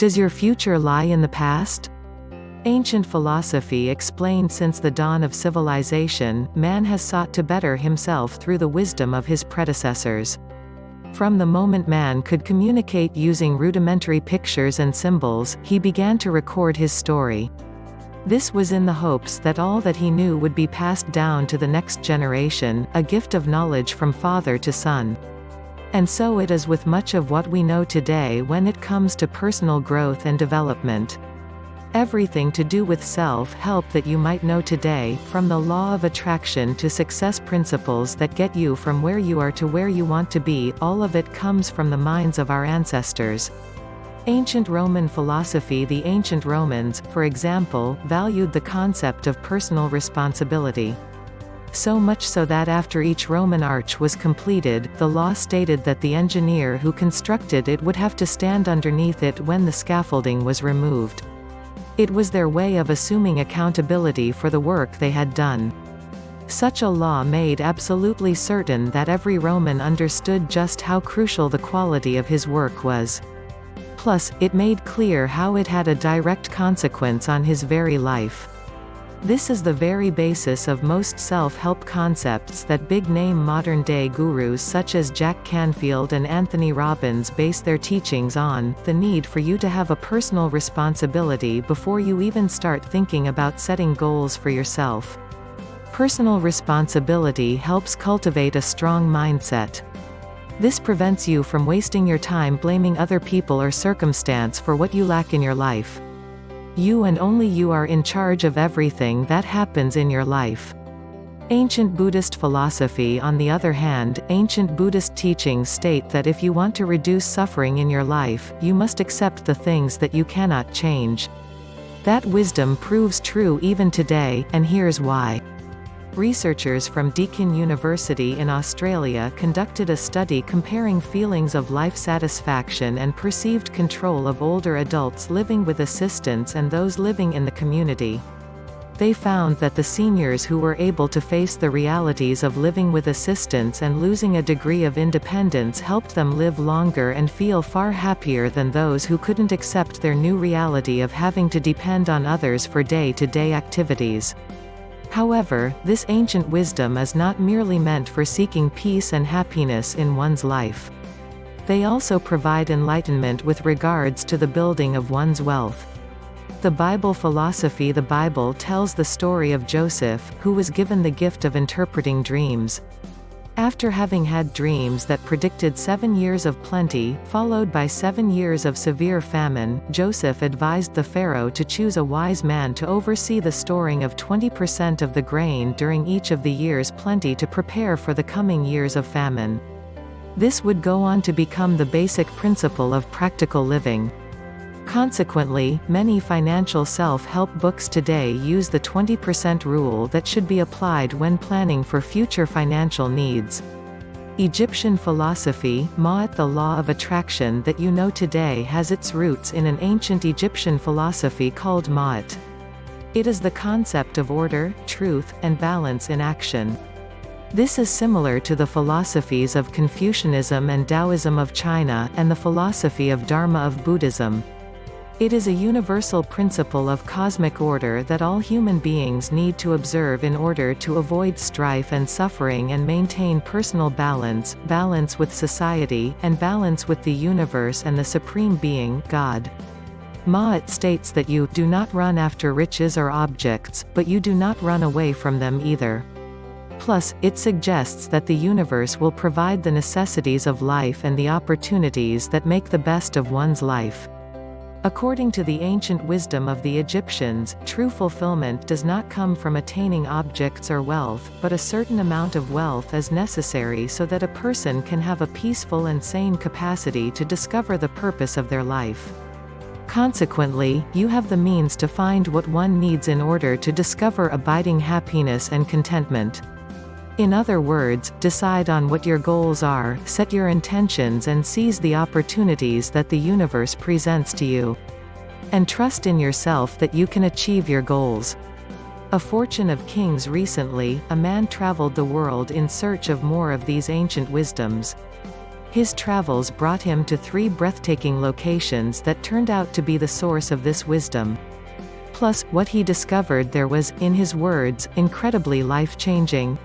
Does your future lie in the past? Ancient philosophy explained since the dawn of civilization, man has sought to better himself through the wisdom of his predecessors. From the moment man could communicate using rudimentary pictures and symbols, he began to record his story. This was in the hopes that all that he knew would be passed down to the next generation, a gift of knowledge from father to son. And so it is with much of what we know today when it comes to personal growth and development. Everything to do with self-help that you might know today, from the law of attraction to success principles that get you from where you are to where you want to be, all of it comes from the minds of our ancestors. Ancient Roman philosophy. The ancient Romans, for example, valued the concept of personal responsibility. So much so that after each Roman arch was completed, the law stated that the engineer who constructed it would have to stand underneath it when the scaffolding was removed. It was their way of assuming accountability for the work they had done. Such a law made absolutely certain that every Roman understood just how crucial the quality of his work was. Plus, it made clear how it had a direct consequence on his very life. This is the very basis of most self-help concepts that big-name modern-day gurus such as Jack Canfield and Anthony Robbins base their teachings on, the need for you to have a personal responsibility before you even start thinking about setting goals for yourself. Personal responsibility helps cultivate a strong mindset. This prevents you from wasting your time blaming other people or circumstance for what you lack in your life. You and only you are in charge of everything that happens in your life. Ancient Buddhist philosophy. On the other hand, ancient Buddhist teachings state that if you want to reduce suffering in your life, you must accept the things that you cannot change. That wisdom proves true even today, and here's why. Researchers from Deakin University in Australia conducted a study comparing feelings of life satisfaction and perceived control of older adults living with assistance and those living in the community. They found that the seniors who were able to face the realities of living with assistance and losing a degree of independence helped them live longer and feel far happier than those who couldn't accept their new reality of having to depend on others for day-to-day activities. However, this ancient wisdom is not merely meant for seeking peace and happiness in one's life. They also provide enlightenment with regards to the building of one's wealth. The Bible philosophy. The Bible tells the story of Joseph, who was given the gift of interpreting dreams. After having had dreams that predicted 7 years of plenty, followed by 7 years of severe famine, Joseph advised the Pharaoh to choose a wise man to oversee the storing of 20% of the grain during each of the years' plenty to prepare for the coming years of famine. This would go on to become the basic principle of practical living. Consequently, many financial self-help books today use the 20% rule that should be applied when planning for future financial needs. Egyptian philosophy. Ma'at. The law of attraction that you know today has its roots in an ancient Egyptian philosophy called Ma'at. It is the concept of order, truth, and balance in action. This is similar to the philosophies of Confucianism and Taoism of China, and the philosophy of Dharma of Buddhism. It is a universal principle of cosmic order that all human beings need to observe in order to avoid strife and suffering and maintain personal balance, balance with society, and balance with the universe and the Supreme Being, God. Ma'at states that you do not run after riches or objects, but you do not run away from them either. Plus, it suggests that the universe will provide the necessities of life and the opportunities that make the best of one's life. According to the ancient wisdom of the Egyptians, true fulfillment does not come from attaining objects or wealth, but a certain amount of wealth is necessary so that a person can have a peaceful and sane capacity to discover the purpose of their life. Consequently, you have the means to find what one needs in order to discover abiding happiness and contentment. In other words, decide on what your goals are, set your intentions and seize the opportunities that the universe presents to you. And trust in yourself that you can achieve your goals. A Fortune of Kings. Recently, a man traveled the world in search of more of these ancient wisdoms. His travels brought him to 3 breathtaking locations that turned out to be the source of this wisdom. Plus, what he discovered there was, in his words, incredibly life-changing.